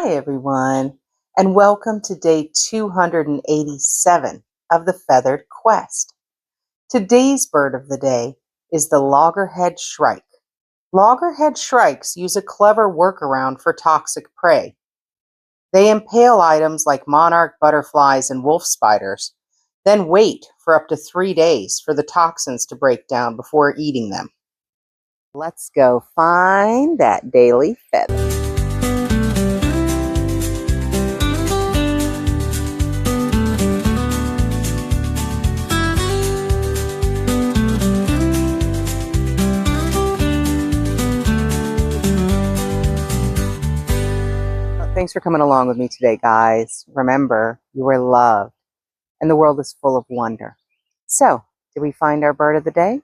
Hi, everyone, and welcome to day 287 of the Feathered Quest. Today's bird of the day is the Loggerhead Shrike. Loggerhead shrikes use a clever workaround for toxic prey. They impale items like monarch butterflies and wolf spiders, then wait for up to 3 days for the toxins to break down before eating them. Let's go find that daily feather. Thanks for coming along with me today, guys. Remember, you are loved, and the world is full of wonder. So, did we find our bird of the day?